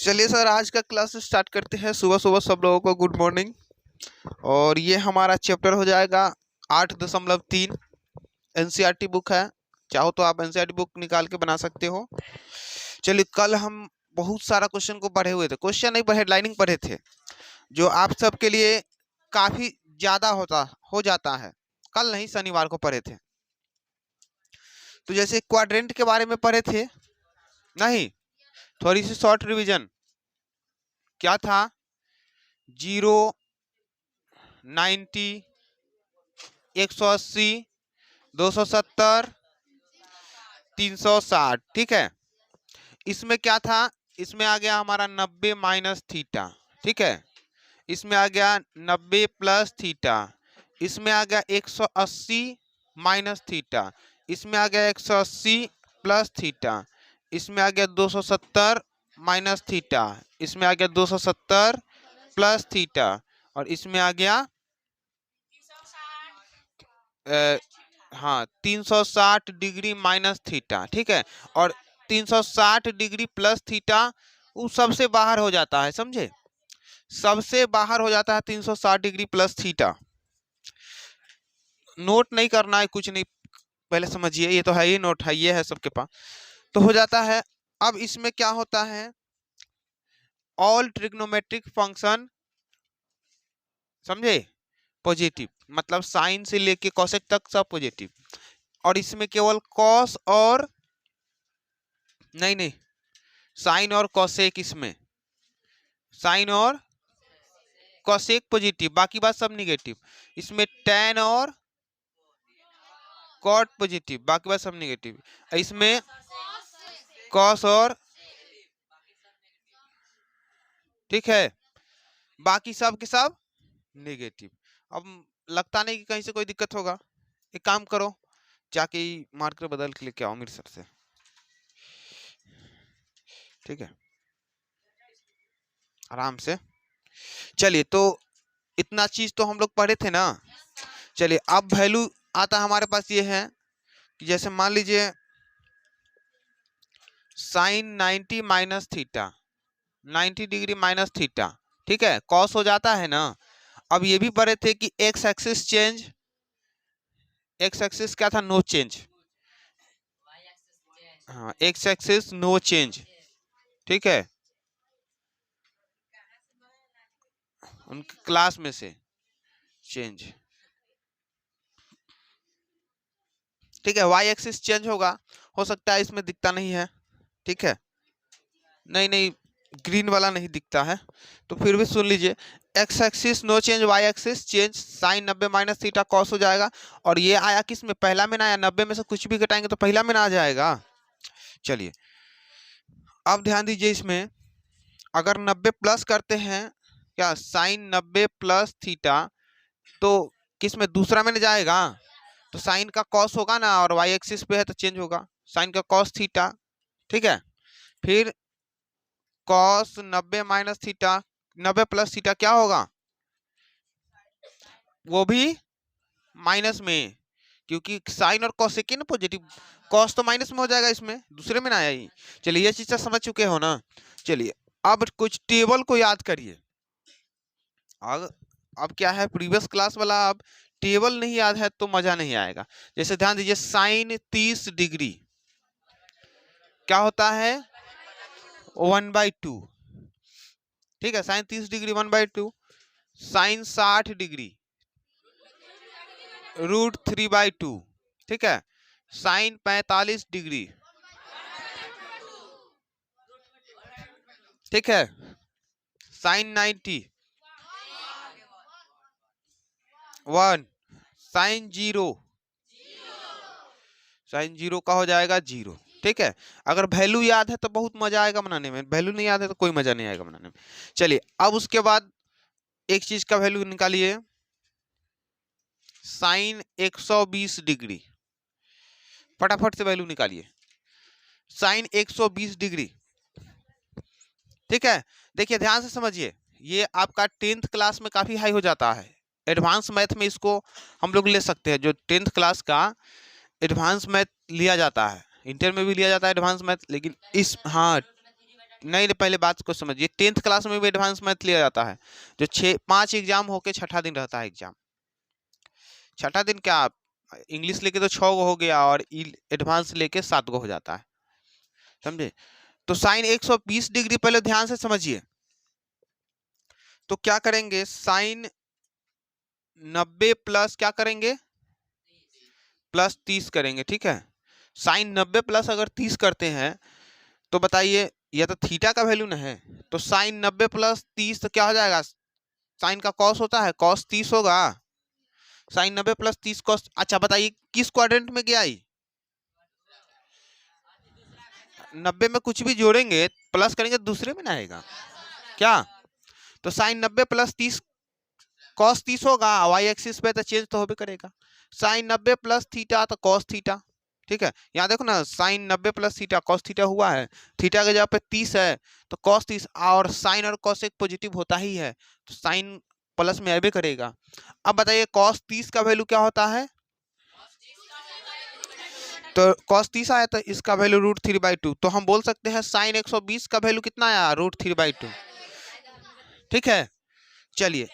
चलिए सर, आज का क्लास स्टार्ट करते हैं। सुबह सुबह सब लोगों को गुड मॉर्निंग। और ये हमारा चैप्टर हो जाएगा 8.3। एनसीईआरटी बुक है, चाहो तो आप एनसीईआरटी बुक निकाल के बना सकते हो। चलिए, कल हम बहुत सारा क्वेश्चन को पढ़े हुए थे, क्वेश्चन नहीं पर हेडलाइनिंग पढ़े थे, जो आप सबके लिए काफी ज्यादा हो जाता है। कल नहीं, शनिवार को पढ़े थे। तो जैसे क्वाड्रेंट के बारे में पढ़े थे, नहीं थोड़ी सी शॉर्ट रिवीजन। क्या था? 0, 90, 180, 270, 360। ठीक है, इसमें क्या था? इसमें आ गया हमारा 90 माइनस थीटा। ठीक है, इसमें आ गया 90 प्लस थीटा। इसमें आ गया 180 माइनस थीटा। इसमें आ गया 180 प्लस थीटा। इसमें आ गया 270 माइनस थीटा। इसमें आ गया 270 प्लस थीटा। और इसमें आ गया हाँ 360 डिग्री माइनस थीटा। ठीक है, और 360 डिग्री प्लस थीटा वो सबसे बाहर हो जाता है, समझे? सबसे बाहर हो जाता है 360 डिग्री प्लस थीटा। नोट नहीं करना है, कुछ नहीं, पहले समझिए, ये तो है ही नोट है, ये है सबके पास, तो हो जाता है। अब इसमें क्या होता है? ऑल ट्रिग्नोमेट्रिक फंक्शन, समझे? पॉजिटिव, मतलब साइन से लेके कोसेक तक सब पॉजिटिव। और इसमें केवल कॉस और नहीं साइन और कोसेक, इसमें साइन और कोसेक पॉजिटिव, बाकी बात सब निगेटिव। इसमें टैन और कॉट पॉजिटिव, बाकी बात सब निगेटिव। इसमें कॉस और, ठीक है, बाकी सब के सब निगेटिव। अब लगता नहीं कि कहीं से कोई दिक्कत होगा। एक काम करो, जाके मार्कर बदल के लेके आओ मेरे सर से। ठीक है, आराम से। चलिए, तो इतना चीज तो हम लोग पढ़े थे ना। चलिए, अब वैल्यू आता हमारे पास ये है कि जैसे मान लीजिए sine 90 minus theta, 90 degree minus theta. ठीक है, कॉस हो जाता है ना। अब ये भी पढ़े थे कि X axis change, X axis क्या था? No change. हाँ, एक्स एक्सिस नो चेंज। ठीक है, उनके क्लास में से चेंज। ठीक है, वाई एक्सिस चेंज होगा, हो सकता है इसमें दिखता नहीं है। ठीक है, नहीं ग्रीन वाला नहीं दिखता है, तो फिर भी सुन लीजिए। X axis no change, Y axis change, sine 90 minus theta cos हो जाएगा। और ये आया किस में? पहला में ना आया, 90 में से कुछ भी घटाएंगे तो पहला में ना आ जाएगा। चलिए, अब ध्यान दीजिए, इसमें अगर 90 प्लस करते हैं, क्या साइन 90 प्लस थीटा, तो किस में? दूसरा में ना जाएगा, तो साइन का कॉस होगा ना, और वाई एक्सिस पे है तो चेंज होगा, साइन का कॉस थीटा। ठीक है, फिर cos 90 minus theta, 90 plus theta क्या होगा? वो भी माइनस में, क्योंकि साइन और कॉसेक ना पॉजिटिव, कॉस तो माइनस में हो जाएगा, इसमें दूसरे में ना आया ही। चलिए, ये चीज समझ चुके हो ना। चलिए, अब कुछ टेबल को याद करिए। अब क्या है, प्रीवियस क्लास वाला, अब टेबल नहीं याद है तो मजा नहीं आएगा। जैसे ध्यान दीजिए, साइन 30 डिग्री क्या होता है? 1/2। ठीक है, साइन 30 डिग्री 1/2। Sign 60 degree √3/2। ठीक है, साइन 45 डिग्री, ठीक है, साइन 90 1, साइन 0, साइन 0 का हो जाएगा 0। ठीक है, अगर वैल्यू याद है तो बहुत मजा आएगा बनाने में, वैल्यू नहीं याद है तो कोई मजा नहीं आएगा बनाने में। चलिए, अब उसके बाद एक चीज का वैल्यू निकालिए, साइन 120 डिग्री। फटाफट से वैल्यू निकालिए, साइन 120 डिग्री। ठीक है, देखिए ध्यान से समझिए, ये आपका 10th क्लास में काफी हाई हो जाता है। एडवांस मैथ में इसको हम लोग ले सकते हैं, जो 10th क्लास का एडवांस मैथ लिया जाता है, इंटर में भी लिया जाता है एडवांस मैथ, लेकिन इस, हाँ नहीं, पहले बात को समझिए। 10th क्लास में भी एडवांस मैथ लिया जाता है, जो 5 एग्जाम होके छठा दिन रहता है एग्जाम। छठा दिन क्या, इंग्लिश लेके तो 6 गो हो गया और एडवांस लेके 7 गो हो जाता है, समझे। तो साइन 120 डिग्री पहले ध्यान से समझिए। तो क्या करेंगे, साइन 90 प्लस क्या करेंगे, प्लस 30 करेंगे, ठीक है। साइन 90 प्लस अगर 30 करते हैं तो बताइए, यह तो थीटा का वैल्यू ना है, तो साइन 90 प्लस 30 तो क्या हो जाएगा, साइन का कॉस होता है, कॉस 30 होगा। साइन 90 प्लस 30 कॉस, अच्छा बताइए किस क्वाड्रेंट में गया ही, 90 में कुछ भी जोड़ेंगे प्लस करेंगे दूसरे में ना आएगा क्या। तो साइन 90 प्लस 30 कॉस 30 होगा, वाई एक्सिस पे तो चेंज तो हो भी करेगा। साइन 90 प्लस थीटा तो कॉस थीटा, ठीक है। यहाँ देखो ना, sine 90 plus theta cos theta हुआ है, थीटा के जगह पे 30 है तो कॉस 30, और साइन और कॉस एक पॉजिटिव होता ही है, तो साइन प्लस में आबे करेगा। अब बताइए कॉस 30 का वैल्यू क्या होता है, तो कॉस 30 आया तो इसका वैल्यू √3/2, तो हम बोल सकते हैं साइन 120 का वैल्यू कितना आया, √3/2, ठीक है। चलिए,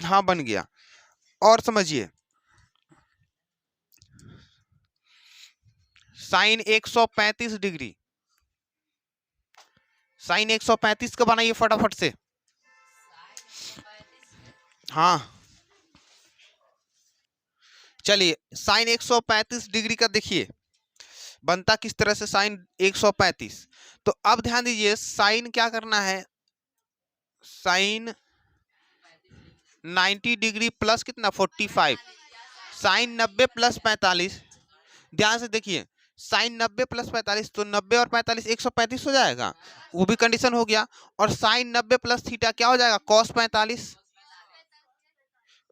हाँ बन गया। और समझिए, साइन 135 डिग्री, साइन 135 का बनाइए फटाफट से। हाँ चलिए, साइन 135 डिग्री का देखिए बनता किस तरह से, साइन 135। तो अब ध्यान दीजिए, साइन क्या करना है, साइन 90 डिग्री प्लस कितना 45, साइन 90 प्लस 45, ध्यान से देखिए, साइन 90 प्लस 45, तो 90 और 45 135 हो जाएगा, वो भी कंडीशन हो गया। और साइन 90 प्लस थीटा क्या हो जाएगा, कॉस 45,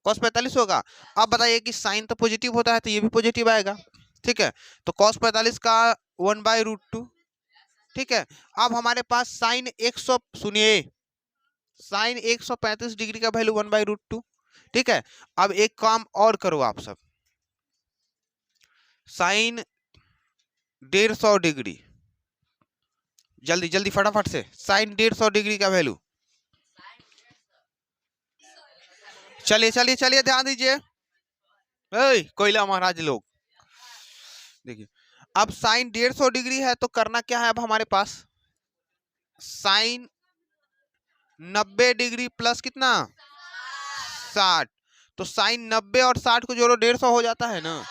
कॉस 45 होगा। अब बताइए कि साइन तो पॉजिटिव होता है तो ये भी पॉजिटिव आएगा, ठीक है। तो कॉस 45 का 1/√2, ठीक है। अब हमारे पास साइन 100, सुनिए, साइन 135 डिग्री का वैल्यू 1/√2, ठीक है। अब एक काम और करो आप सब, साइन 150 डिग्री, जल्दी जल्दी फटाफट से, साइन 150 डिग्री का वैल्यू, चलिए चलिए चलिए ध्यान दीजिए, कोयला महाराज लोग देखिए। अब साइन 150 डिग्री है तो करना क्या है, अब हमारे पास साइन 90 डिग्री प्लस कितना 60, तो साइन 90 और 60 को जोड़ो 150 हो जाता है ना।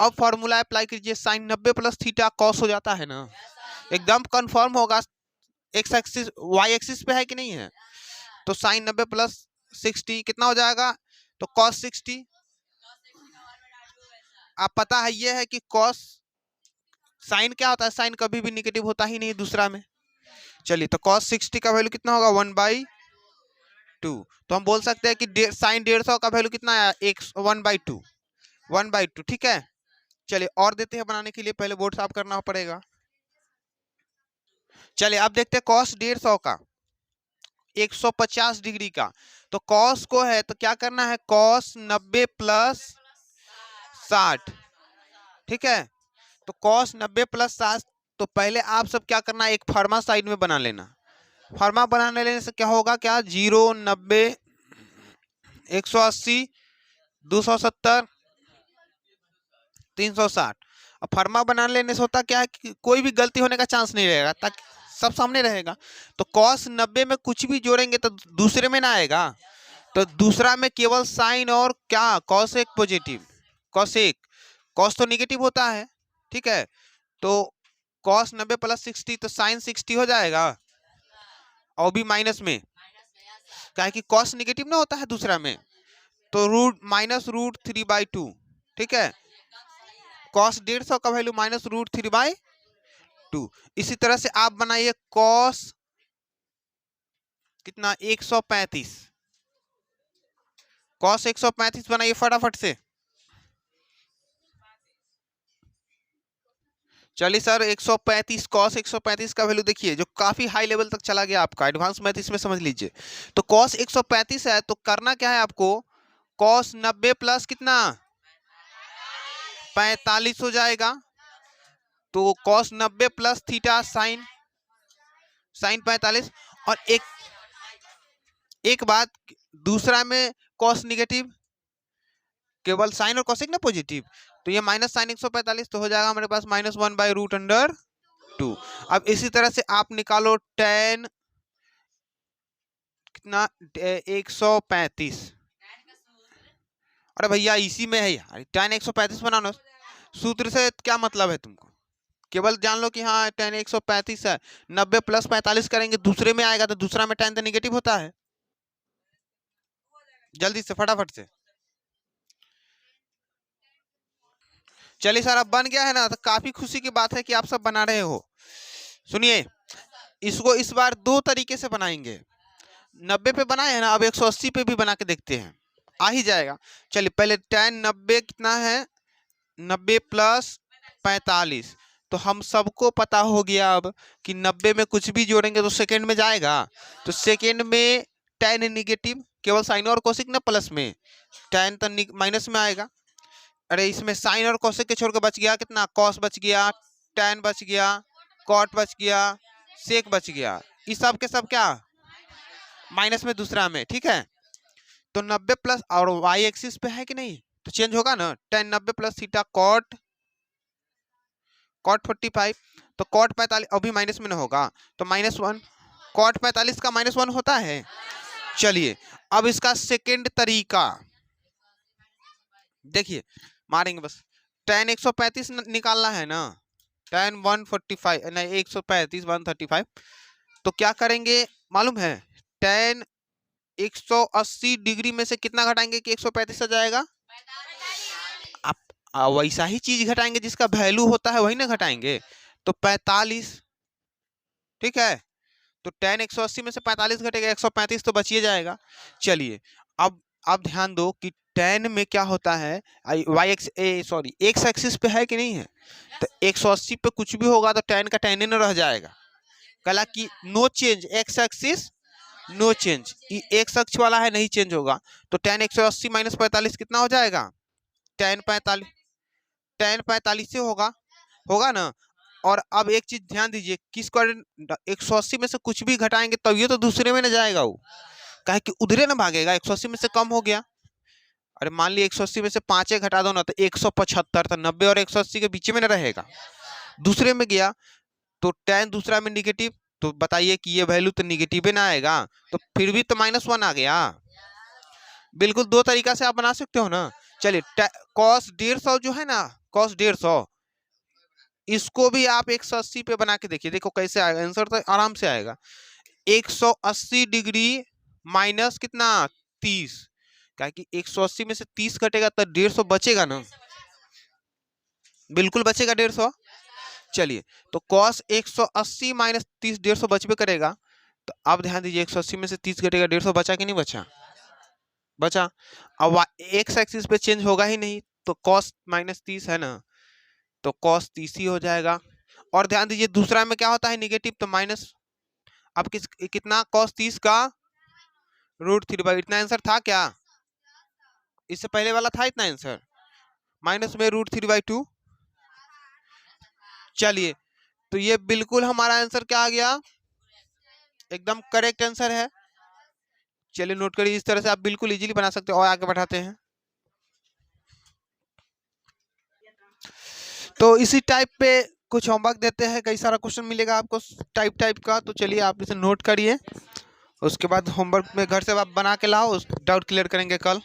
अब फॉर्मूला अप्लाई कीजिए, साइन 90 प्लस थीटा कॉस हो जाता है ना, एकदम कंफर्म होगा। एक्स एक्सिस वाई एक्सिस पे है कि नहीं है, तो साइन 90 प्लस 60 कितना हो जाएगा, तो कॉस 60। आप पता है ये है कि कॉस, साइन क्या होता है, साइन कभी भी निगेटिव होता ही नहीं दूसरा में। चलिए, तो कॉस 60 का वैल्यू कितना होगा 1/2, तो हम बोल सकते हैं कि साइन 150 का वैल्यू कितना है, 1/2, 1/2, ठीक है। चलिए और देते हैं बनाने के लिए, पहले बोर्ड साफ करना पड़ेगा। चलिए अब देखते हैं कॉस 150 का, 150 डिग्री का, तो कॉस को है तो क्या करना है, कॉस 90 प्लस 60, ठीक है। तो कॉस 90 प्लस 60, तो पहले आप सब क्या करना है, एक फार्मा साइड में बना लेना। फार्मा बनाने लेने से क्या होगा, क्या 0, 90, 180, 270, 360। अब फार्मा बना लेने से होता क्या है कि कोई भी गलती होने का चांस नहीं रहेगा, ताकि सब सामने रहेगा। तो कॉस 90 में कुछ भी जोड़ेंगे तो दूसरे में ना आएगा, तो दूसरा में केवल साइन और क्या, कॉस एक पॉजिटिव, कॉस एक, कॉस तो निगेटिव होता है, ठीक है। तो कॉस 90 प्लस 60 तो साइन 60 हो जाएगा, और भी माइनस में, क्या कि कॉस निगेटिव ना होता है दूसरा में, तो -√3/2, ठीक है। कॉस 150 का वैल्यू -√3/2। इसी तरह से आप बनाइए कॉस कितना 135, कॉस 135 बनाइए फटाफट से। चलिए सर, 135 कॉस 135 का वैल्यू देखिए, जो काफी हाई लेवल तक चला गया आपका, एडवांस मैथ इसमें समझ लीजिए। तो कॉस 135 है तो करना क्या है आपको, कॉस 90 प्लस कितना 45 हो जाएगा, तो cos 90 plus theta sine sine 45, और एक बात, दूसरा में कॉस निगेटिव, केवल साइन और कोसेक ना पॉजिटिव, तो ये माइनस साइन 145, तो हो जाएगा हमारे पास -1/√2। अब इसी तरह से आप निकालो tan कितना 135, अरे भैया इसी में है यार, tan 135 बनाना। सूत्र से क्या मतलब है तुमको, केवल जान लो कि हाँ tan 135 है, 90 + 45 करेंगे दूसरे में आएगा, तो दूसरा में tan तो निगेटिव होता है। जल्दी से फटाफट से, चलिए सर अब बन गया है ना, तो काफी खुशी की बात है कि आप सब बना रहे हो। सुनिए, इसको इस बार दो तरीके से बनाएंगे। 90 पे बनाए हैं ना, अब 180 पे भी बना के देखते हैं, आ ही जाएगा। चलिए पहले tan 90 कितना है, 90 + 45, तो हम सबको पता हो गया अब कि 90 में कुछ भी जोड़ेंगे तो सेकेंड में जाएगा, तो सेकेंड में tan निगेटिव, केवल साइन और कोसिक ना प्लस में, tan तो माइनस में आएगा। अरे इसमें साइन और कोसेक के छोड़ के बच गया कितना, कॉस बच गया, tan बच गया, कॉट बच गया, सेक बच गया, इस सब के सब क्या माइनस में दूसरा में, ठीक है। तो 90 प्लस, और वाई एक्सिस पे है कि नहीं, तो चेंज होगा ना, tan 90 + थीटा कॉट 45, तो कॉट 45 अभी माइनस में ना होगा, तो -1, कॉट 45 का -1 होता है। चलिए अब इसका सेकेंड तरीका देखिए, मारेंगे बस, tan 135 निकालना है ना, tan 145 नहीं 135 135, तो क्या करेंगे मालूम है, tan 180 डिग्री में से कितना घटाएंगे कि 135 आ जाएगा, आप वैसा ही चीज घटाएंगे जिसका वैल्यू होता है वही ना घटाएंगे, तो 45, ठीक है। तो tan 180 में से 45 घटेगा, 135 तो बचिए जाएगा। चलिए अब ध्यान दो कि tan में क्या होता है, एक्स एक्सिस पे है कि नहीं है, तो 180 पे कुछ भी होगा तो tan का tan न रह जाएगा, कला कि no change, X axis no change, X अक्ष वाला है नहीं चेंज होगा, तो tan 180 - 45 कितना हो जाएगा, tan 45 से होगा ना। और अब एक चीज ध्यान दीजिए, किसको 180 में से कुछ भी घटाएंगे तब ये तो दूसरे में ना जाएगा, वो कहे कि उधरे ना भागेगा, 180 में से कम हो गया, अरे मान लिया 180 में से 5 घटा दो ना तो 175, तो 90 और 180 के बीच में ना रहेगा, दूसरे में गया, तो tan दूसरा में निगेटिव, तो बताइए कि ये वैल्यू तो निगेटिव ना आएगा, तो फिर भी तो -1 आ गया। बिल्कुल दो तरीका से आप बना सकते हो ना। चलिए cos 150 जो है ना, cos 150, इसको भी आप 180 पे बना के देखिए, देखो कैसे आएगा आंसर, तो आराम से आएगा। 180 डिग्री माइनस कितना 30, क्या कि 180 में से 30 घटेगा तो 150 बचेगा ना, बिल्कुल बचेगा 150। चलिए तो cos 180 - 30, 150 बचबे करेगा, तो अब ध्यान दीजिए 180 में से 30 घटेगा, 150 बचा कि नहीं बचा, बचा। अब एक्स एक्सिस पे चेंज होगा ही नहीं, तो cos -30 है ना, तो cos 30 ही हो जाएगा। और ध्यान दीजिए दूसरा में क्या होता है निगेटिव, तो माइनस, अब कितना cos 30 का √3, इतना आंसर था क्या, इससे पहले वाला था इतना आंसर, माइनस में √3/2। चलिए तो ये बिल्कुल हमारा आंसर क्या आ गया, एकदम करेक्ट आंसर है। चलिए नोट करिए, इस तरह से आप बिल्कुल इजीली बना सकते हो। और आगे बढ़ाते हैं, तो इसी टाइप पे कुछ होमवर्क देते हैं, कई सारा क्वेश्चन मिलेगा आपको टाइप का, तो चलिए आप इसे नोट करिए, उसके बाद होमवर्क में घर से आप बना के लाओ, डाउट क्लियर करेंगे कल।